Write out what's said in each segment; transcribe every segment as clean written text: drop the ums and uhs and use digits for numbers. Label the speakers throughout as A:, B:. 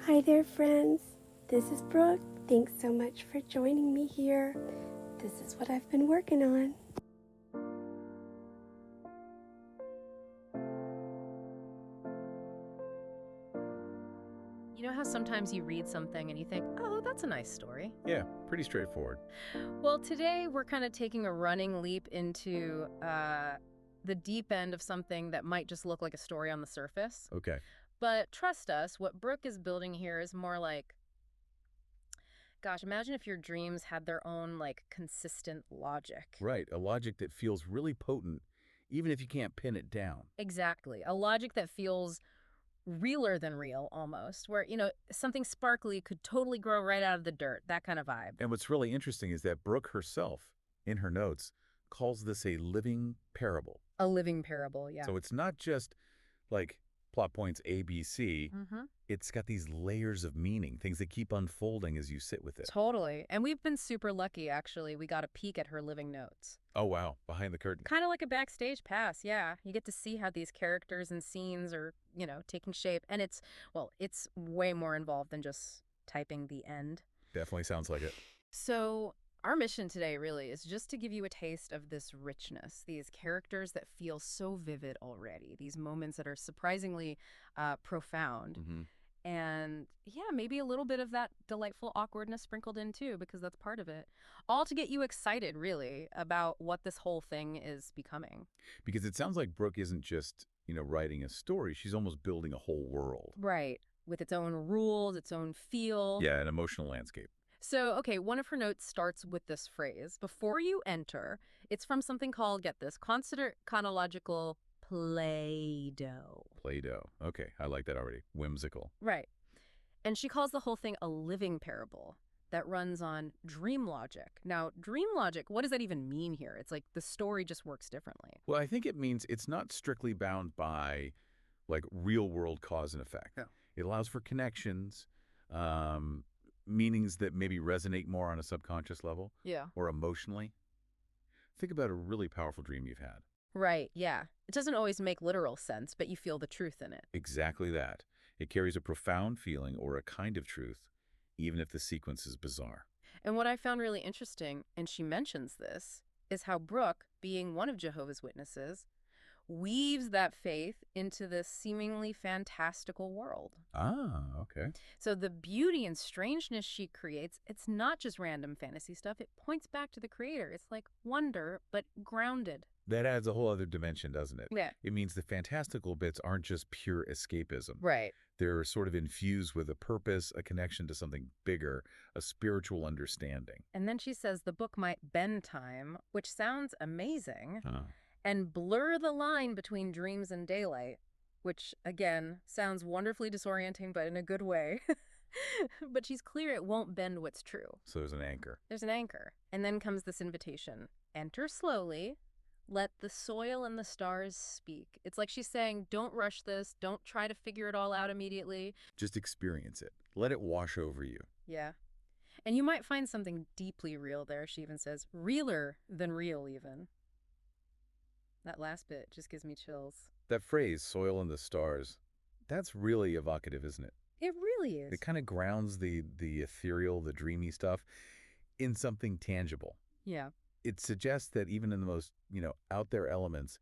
A: Hi there, friends. This is Brooke. Thanks so much for joining me here. This is what I've been working on.
B: You know how sometimes you read something and you think, oh, that's a nice story?
C: Yeah, pretty straightforward.
B: Well, today we're kind of taking a running leap into the deep end of something that might just look like a story on the surface.
C: Okay.
B: But trust us, what Brooke is building here is more like, gosh, imagine if your dreams had their own, like, consistent logic.
C: Right, a logic that feels really potent, even if you can't pin it down.
B: Exactly. A logic that feels realer than real, almost, where, something sparkly could totally grow right out of the dirt, that kind of vibe.
C: And what's really interesting is that Brooke herself, in her notes, calls this a living parable.
B: A living parable, yeah.
C: So it's not just like plot points A, B, C.
B: Mm-hmm.
C: It's got these layers of meaning, things that keep unfolding as you sit with it.
B: Totally. And we've been super lucky, actually. We got a peek at her living notes.
C: Oh, wow, behind the curtain.
B: Kind of like a backstage pass, yeah. You get to see how these characters and scenes are, taking shape. And it's way more involved than just typing the end.
C: Definitely sounds like it.
B: So our mission today really is just to give you a taste of this richness, these characters that feel so vivid already, these moments that are surprisingly profound.
C: Mm-hmm.
B: And yeah, maybe a little bit of that delightful awkwardness sprinkled in too, because that's part of it. All to get you excited, really, about what this whole thing is becoming.
C: Because it sounds like Brooke isn't just, writing a story. She's almost building a whole world.
B: Right. With its own rules, its own feel.
C: Yeah, an emotional landscape.
B: So, okay, one of her notes starts with this phrase. Before you enter, it's from something called, get this, consider chronological Play-Doh.
C: Play-Doh. Okay, I like that already. Whimsical.
B: Right. And she calls the whole thing a living parable that runs on dream logic. Now, dream logic, what does that even mean here? It's like the story just works differently.
C: Well, I think it means it's not strictly bound by, like, real-world cause and effect.
B: Yeah.
C: It allows for connections, meanings that maybe resonate more on a subconscious level.
B: Yeah.
C: Or emotionally. Think about a really powerful dream you've had.
B: Right, yeah. It doesn't always make literal sense, but you feel the truth in it.
C: Exactly that. It carries a profound feeling or a kind of truth, even if the sequence is bizarre.
B: And what I found really interesting, and she mentions this, is how Brooke, being one of Jehovah's Witnesses, weaves that faith into this seemingly fantastical world.
C: Ah, okay.
B: So the beauty and strangeness she creates, it's not just random fantasy stuff. It points back to the creator. It's like wonder, but grounded.
C: That adds a whole other dimension, doesn't it?
B: Yeah.
C: It means the fantastical bits aren't just pure escapism.
B: Right.
C: They're sort of infused with a purpose, a connection to something bigger, a spiritual understanding.
B: And then she says the book might bend time, which sounds amazing,
C: Huh.
B: and blur the line between dreams and daylight, which, again, sounds wonderfully disorienting, but in a good way. But she's clear it won't bend what's true.
C: So there's an anchor.
B: There's an anchor. And then comes this invitation. Enter slowly. Let the soil and the stars speak. It's like she's saying, don't rush this. Don't try to figure it all out immediately.
C: Just experience it. Let it wash over you.
B: Yeah. And you might find something deeply real there, she even says. Realer than real, even. That last bit just gives me chills.
C: That phrase, soil and the stars, that's really evocative, isn't it?
B: It really is.
C: It kind of grounds the ethereal, the dreamy stuff in something tangible.
B: Yeah.
C: It suggests that even in the most, out there elements,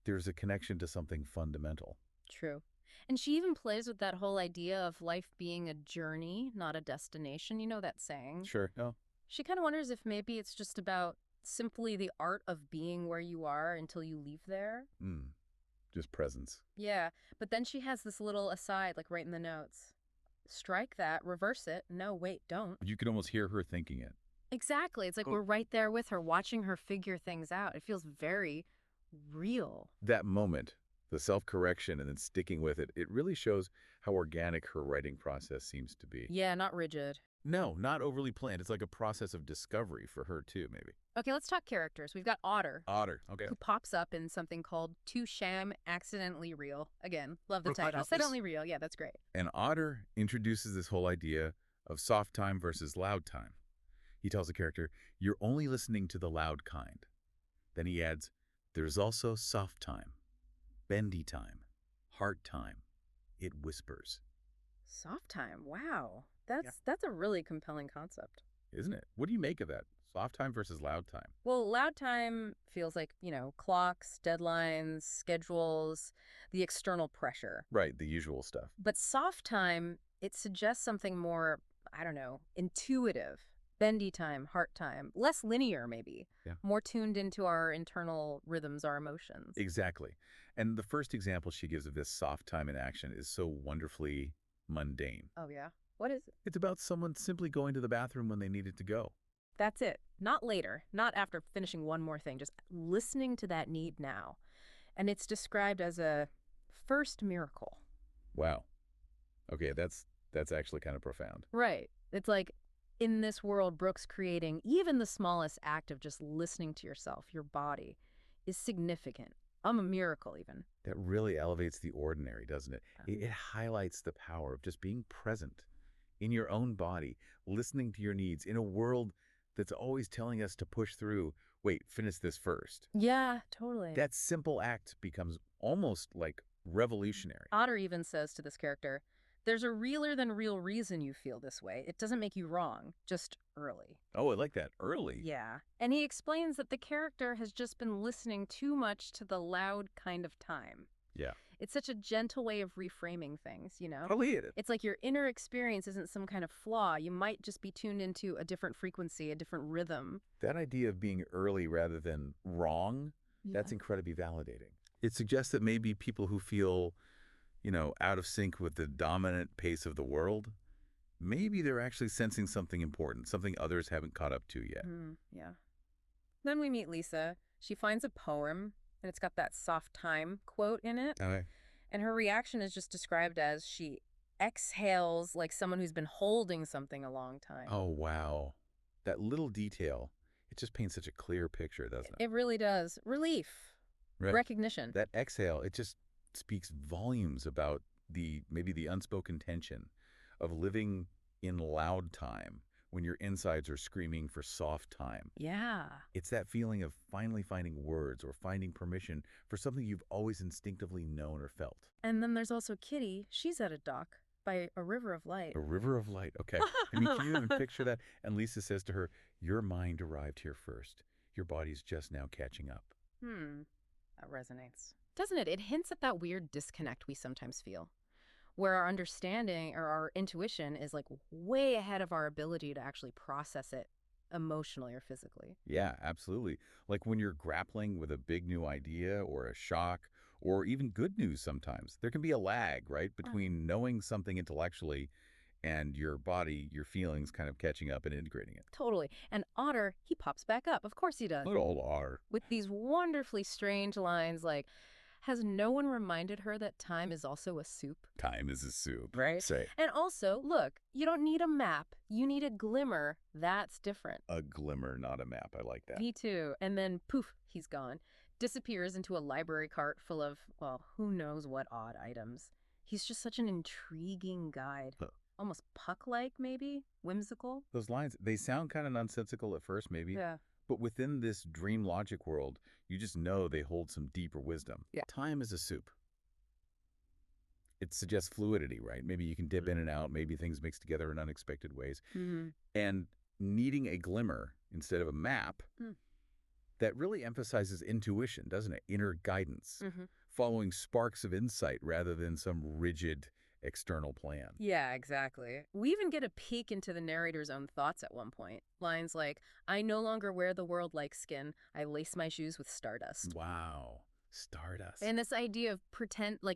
C: there's a connection to something fundamental.
B: True. And she even plays with that whole idea of life being a journey, not a destination. You know that saying?
C: Sure. Oh.
B: She kind of wonders if maybe it's just about simply the art of being where you are until you leave there.
C: Just presence.
B: Yeah. But then she has this little aside, like right in the notes. Strike that, reverse it. No, wait, don't.
C: You could almost hear her thinking it.
B: Exactly. It's like we're right there with her, watching her figure things out. It feels very real.
C: That moment, the self-correction and then sticking with it, it really shows how organic her writing process seems to be.
B: Yeah, not rigid.
C: No, not overly planned. It's like a process of discovery for her, too, maybe.
B: Okay, let's talk characters. We've got Otter.
C: Otter, okay.
B: Who pops up in something called To Sham Accidentally Real. Again, love the
C: Brooke
B: title.
C: House.
B: Accidentally Real. Yeah, that's great.
C: And Otter introduces this whole idea of soft time versus loud time. He tells the character, you're only listening to the loud kind. Then he adds, there's also soft time, bendy time, heart time. It whispers.
B: Soft time. Wow. That's a really compelling concept.
C: Isn't it? What do you make of that? Soft time versus loud time?
B: Well, loud time feels like, clocks, deadlines, schedules, the external pressure.
C: Right, the usual stuff.
B: But soft time, it suggests something more, I don't know, intuitive. Bendy time, heart time, less linear maybe,
C: Yeah.
B: more tuned into our internal rhythms, our emotions.
C: Exactly. And the first example she gives of this soft time in action is so wonderfully mundane.
B: Oh, yeah? What is it?
C: It's about someone simply going to the bathroom when they needed to go.
B: That's it. Not later, not after finishing one more thing, just listening to that need now. And it's described as a first miracle.
C: Wow. Okay, that's actually kind of profound.
B: Right. It's like in this world, Brooke's creating even the smallest act of just listening to yourself, your body, is significant. A miracle even.
C: That really elevates the ordinary, doesn't it? It highlights the power of just being present in your own body, listening to your needs in a world that's always telling us to push through. Wait, finish this first.
B: Yeah, totally.
C: That simple act becomes almost like revolutionary.
B: Otter even says to this character, there's a realer than real reason you feel this way. It doesn't make you wrong, just early.
C: Oh, I like that. Early.
B: Yeah. And he explains that the character has just been listening too much to the loud kind of time.
C: Yeah.
B: It's such a gentle way of reframing things,
C: Totally it.
B: It's like your inner experience isn't some kind of flaw. You might just be tuned into a different frequency, a different rhythm.
C: That idea of being early rather than wrong, that's incredibly validating. It suggests that maybe people who feel, out of sync with the dominant pace of the world, maybe they're actually sensing something important, something others haven't caught up to yet.
B: Yeah. Then we meet Lisa. She finds a poem, and it's got that soft time quote in it.
C: Okay.
B: And her reaction is just described as she exhales like someone who's been holding something a long time.
C: Oh, wow. That little detail, it just paints such a clear picture, doesn't it?
B: It really does. Relief.
C: Right.
B: Recognition.
C: That exhale, it just speaks volumes about maybe the unspoken tension of living in loud time when your insides are screaming for soft time.
B: Yeah.
C: It's that feeling of finally finding words or finding permission for something you've always instinctively known or felt.
B: And then there's also Kitty. She's at a dock by a river of light.
C: A river of light. Okay. I mean, can you even picture that? And Lisa says to her, your mind arrived here first. Your body's just now catching up.
B: That resonates. Doesn't it? It hints at that weird disconnect we sometimes feel, where our understanding or our intuition is like way ahead of our ability to actually process it emotionally or physically.
C: Yeah, absolutely. Like when you're grappling with a big new idea or a shock or even good news sometimes, there can be a lag, right, between knowing something intellectually and your body, your feelings kind of catching up and integrating it.
B: Totally. And Otter, he pops back up. Of course he does.
C: Good old R.
B: With these wonderfully strange lines like, has no one reminded her that time is also a soup?
C: Time is a soup.
B: Right?
C: Say.
B: And also, look, you don't need a map. You need a glimmer. That's different.
C: A glimmer, not a map. I like that.
B: Me too. And then, poof, he's gone. Disappears into a library cart full of, well, who knows what odd items. He's just such an intriguing guide. Almost Puck-like, maybe? Whimsical?
C: Those lines, they sound kind of nonsensical at first, maybe.
B: Yeah.
C: But within this dream logic world, you just know they hold some deeper wisdom.
B: Yeah.
C: Time is a soup. It suggests fluidity, right? Maybe you can dip in and out. Maybe things mix together in unexpected ways. And needing a glimmer instead of a map, that really emphasizes intuition, doesn't it? Inner guidance, following sparks of insight rather than some rigid external plan.
B: Yeah, exactly. We even get a peek into the narrator's own thoughts at one point. Lines like, I no longer wear the world like skin. I lace my shoes with stardust.
C: Wow. Stardust.
B: And this idea of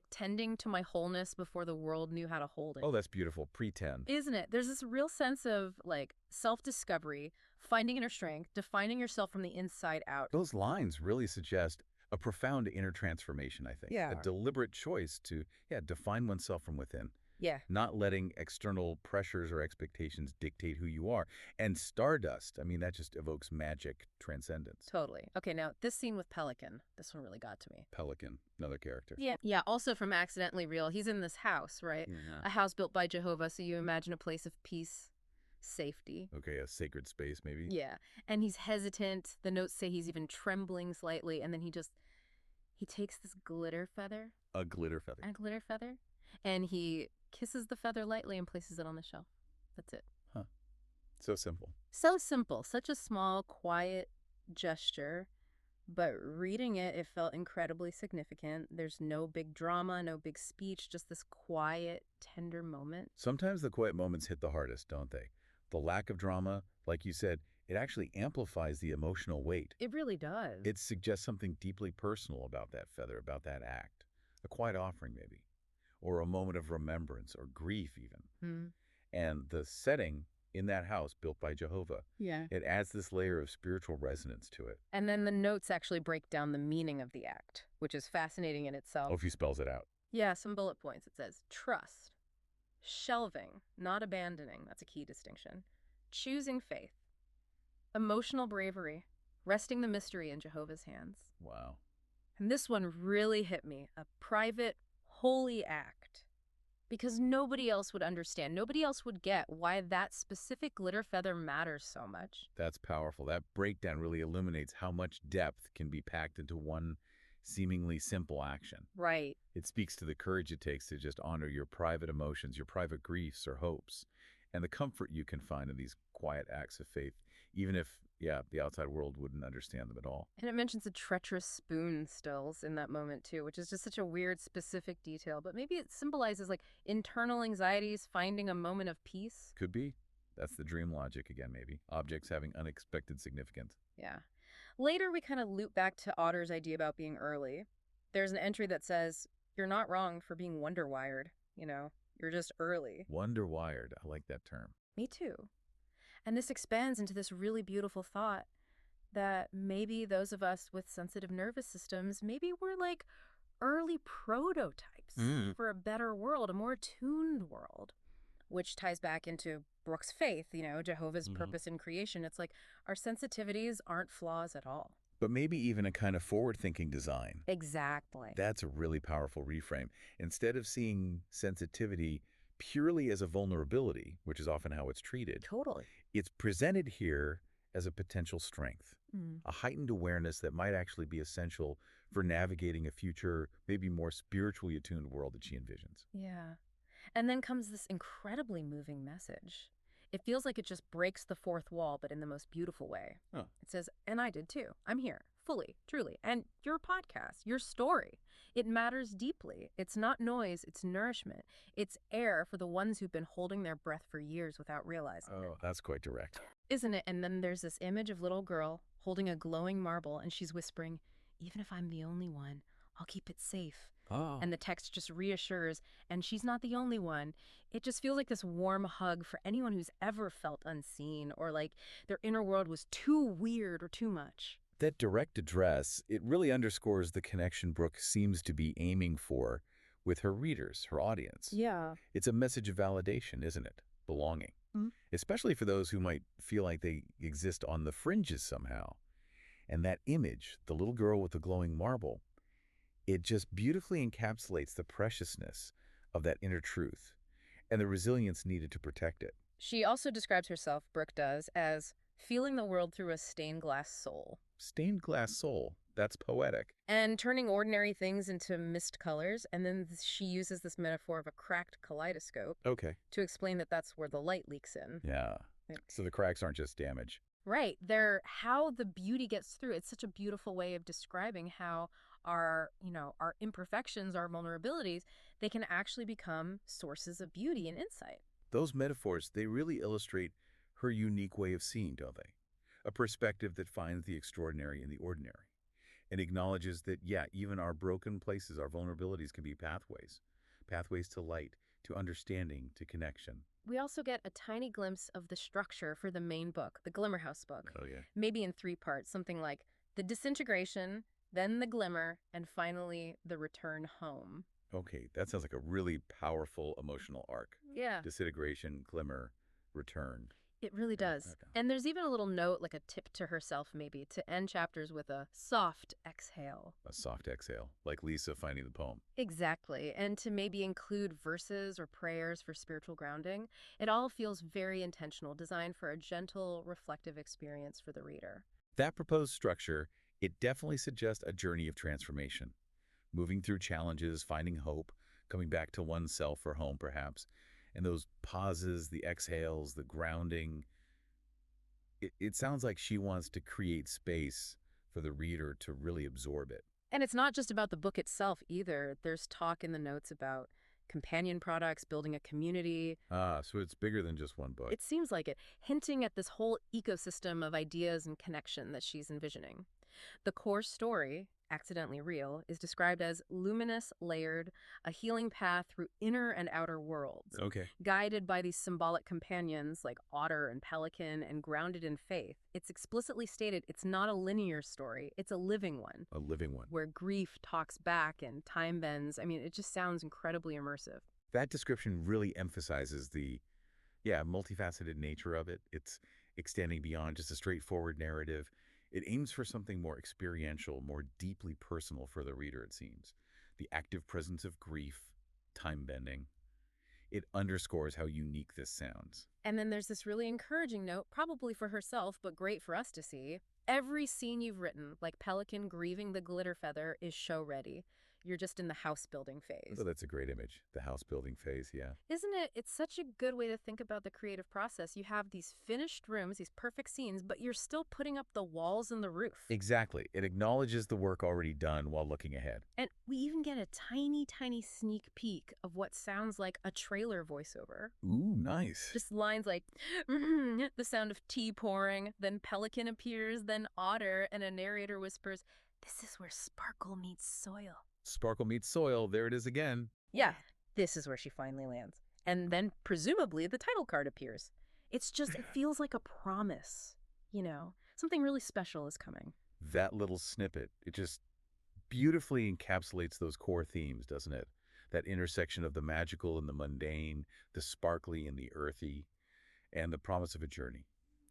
B: tending to my wholeness before the world knew how to hold it.
C: Oh, that's beautiful. Pretend.
B: Isn't it? There's this real sense of self-discovery, finding inner strength, defining yourself from the inside out.
C: Those lines really suggest a profound inner transformation, I think.
B: Yeah.
C: A deliberate choice to, define oneself from within.
B: Yeah.
C: Not letting external pressures or expectations dictate who you are. And stardust, I mean, that just evokes magic, transcendence.
B: Totally. Okay, now this scene with Pelican, this one really got to me.
C: Pelican, another character.
B: Yeah, also from Accidentally Real. He's in this house, right?
C: Yeah.
B: A house built by Jehovah, so you imagine a place of peace, safety.
C: Okay, a sacred space, maybe?
B: Yeah, and he's hesitant. The notes say he's even trembling slightly, and then he takes this glitter feather.
C: A glitter feather.
B: A glitter feather. And he kisses the feather lightly and places it on the shelf. That's it.
C: Huh. So simple.
B: So simple. Such a small, quiet gesture. But reading it, it felt incredibly significant. There's no big drama, no big speech, just this quiet, tender moment.
C: Sometimes the quiet moments hit the hardest, don't they? The lack of drama, like you said, it actually amplifies the emotional weight.
B: It really does.
C: It suggests something deeply personal about that feather, about that act. A quiet offering, maybe. Or a moment of remembrance or grief, even. And the setting in that house built by Jehovah, it adds this layer of spiritual resonance to it.
B: And then the notes actually break down the meaning of the act, which is fascinating in itself.
C: Oh, if he spells it out.
B: Yeah, some bullet points. It says trust, shelving, not abandoning. That's a key distinction. Choosing faith, emotional bravery, resting the mystery in Jehovah's hands.
C: Wow.
B: And this one really hit me. A private, holy act. Because nobody else would understand. Nobody else would get why that specific glitter feather matters so much.
C: That's powerful. That breakdown really illuminates how much depth can be packed into one seemingly simple action.
B: Right.
C: It speaks to the courage it takes to just honor your private emotions, your private griefs or hopes, and the comfort you can find in these quiet acts of faith, even if, the outside world wouldn't understand them at all.
B: And it mentions the treacherous spoon stills in that moment, too, which is just such a weird, specific detail. But maybe it symbolizes, like, internal anxieties, finding a moment of peace.
C: Could be. That's the dream logic again, maybe. Objects having unexpected significance.
B: Yeah. Later, we kind of loop back to Otter's idea about being early. There's an entry that says, "You're not wrong for being wonder-wired. You're just early."
C: Wonder-wired. I like that term.
B: Me too. And this expands into this really beautiful thought that maybe those of us with sensitive nervous systems, maybe we're like early prototypes for a better world, a more attuned world, which ties back into Brooke's faith, Jehovah's purpose in creation. It's like our sensitivities aren't flaws at all.
C: But maybe even a kind of forward-thinking design.
B: Exactly.
C: That's a really powerful reframe. Instead of seeing sensitivity purely as a vulnerability, which is often how it's treated,
B: Totally.
C: it's presented here as a potential strength, a heightened awareness that might actually be essential for navigating a future, maybe more spiritually attuned world that she envisions.
B: Yeah. And then comes this incredibly moving message. It feels like it just breaks the fourth wall, but in the most beautiful way.
C: Huh.
B: It says, "And I did too. I'm here, fully, truly. And your podcast, your story, it matters deeply. It's not noise, it's nourishment. It's air for the ones who've been holding their breath for years without realizing it."
C: Oh, that's quite direct.
B: Isn't it? And then there's this image of little girl holding a glowing marble, and she's whispering, "Even if I'm the only one, I'll keep it safe."
C: Oh.
B: And the text just reassures, and she's not the only one. It just feels like this warm hug for anyone who's ever felt unseen or like their inner world was too weird or too much.
C: That direct address, it really underscores the connection Brooke seems to be aiming for with her readers, her audience.
B: Yeah.
C: It's a message of validation, isn't it? Belonging. Especially for those who might feel like they exist on the fringes somehow. And that image, the little girl with the glowing marble, it just beautifully encapsulates the preciousness of that inner truth and the resilience needed to protect it.
B: She also describes herself, Brooke does, as feeling the world through a stained glass soul.
C: Stained glass soul. That's poetic.
B: And turning ordinary things into mist colors. And then she uses this metaphor of a cracked kaleidoscope
C: Okay.
B: to explain that that's where the light leaks in.
C: Yeah. So the cracks aren't just damage.
B: Right. They're how the beauty gets through. It's such a beautiful way of describing how our imperfections, our vulnerabilities, they can actually become sources of beauty and insight.
C: Those metaphors, they really illustrate her unique way of seeing, don't they? A perspective that finds the extraordinary in the ordinary and acknowledges that, even our broken places, our vulnerabilities can be pathways to light, to understanding, to connection.
B: We also get a tiny glimpse of the structure for the main book, the Glimmerhouse book.
C: Oh, yeah.
B: Maybe in 3 parts, something like the disintegration, then the glimmer, and finally the return home.
C: Okay, that sounds like a really powerful emotional arc.
B: Yeah.
C: Disintegration, glimmer, return.
B: It really does. And there's even a little note, like a tip to herself maybe, to end chapters with a soft exhale.
C: A soft exhale, like Lisa finding the poem.
B: Exactly. And to maybe include verses or prayers for spiritual grounding. It all feels very intentional, designed for a gentle, reflective experience for the reader.
C: That proposed structure, it definitely suggests a journey of transformation. Moving through challenges, finding hope, coming back to oneself or home perhaps. And those pauses, the exhales, the grounding, it sounds like she wants to create space for the reader to really absorb it.
B: And it's not just about the book itself either. There's talk in the notes about companion products, building a community.
C: Ah, so it's bigger than just one book.
B: It seems like it, hinting at this whole ecosystem of ideas and connection that she's envisioning. The core story, Accidentally Real, is described as luminous, layered, a healing path through inner and outer worlds,
C: Okay.
B: guided by these symbolic companions like otter and pelican and grounded in faith. It's explicitly stated it's not a linear story, it's a living one.
C: A living one.
B: Where grief talks back and time bends. I mean, it just sounds incredibly immersive.
C: That description really emphasizes the, multifaceted nature of it. It's extending beyond just a straightforward narrative. It aims for something more experiential, more deeply personal for the reader, it seems. The active presence of grief, time bending. It underscores how unique this sounds.
B: And then there's this really encouraging note, probably for herself, but great for us to see. Every scene you've written, like Pelican grieving the glitter feather, is show ready. You're just in the house building phase.
C: Oh, that's a great image. The house building phase, yeah.
B: Isn't it? It's such a good way to think about the creative process. You have these finished rooms, these perfect scenes, but you're still putting up the walls and the roof.
C: Exactly. It acknowledges the work already done while looking ahead.
B: And we even get a tiny, tiny sneak peek of what sounds like a trailer voiceover.
C: Ooh, nice.
B: Just lines like, the sound of tea pouring, then pelican appears, then otter, and a narrator whispers, "This is where sparkle meets soil."
C: Sparkle meets soil. There it is again.
B: Yeah, this is where she finally lands. And then, presumably, the title card appears. It's just, it feels like a promise, something really special is coming.
C: That little snippet, it just beautifully encapsulates those core themes, doesn't it? That intersection of the magical and the mundane, the sparkly and the earthy, and the promise of a journey,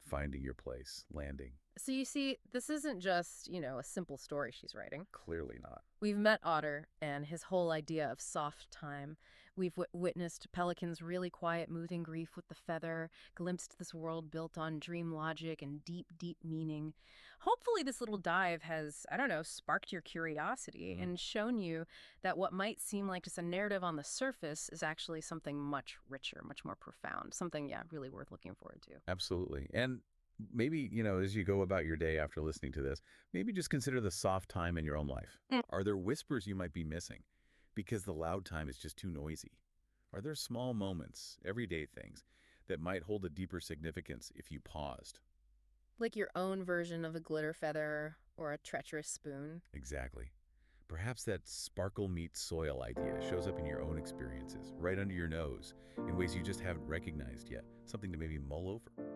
C: finding your place, landing.
B: So you see, this isn't just, a simple story she's writing.
C: Clearly not.
B: We've met Otter and his whole idea of soft time. We've witnessed Pelican's really quiet, moving grief with the feather, glimpsed this world built on dream logic and deep, deep meaning. Hopefully this little dive has, sparked your curiosity and shown you that what might seem like just a narrative on the surface is actually something much richer, much more profound, something, really worth looking forward to.
C: Absolutely. And maybe, as you go about your day after listening to this, maybe just consider the soft time in your own life. Are there whispers you might be missing because the loud time is just too noisy? Are there small moments, everyday things, that might hold a deeper significance if you paused?
B: Like your own version of a glitter feather or a treacherous spoon.
C: Exactly. Perhaps that sparkle meets soil idea shows up in your own experiences, right under your nose, in ways you just haven't recognized yet, something to maybe mull over.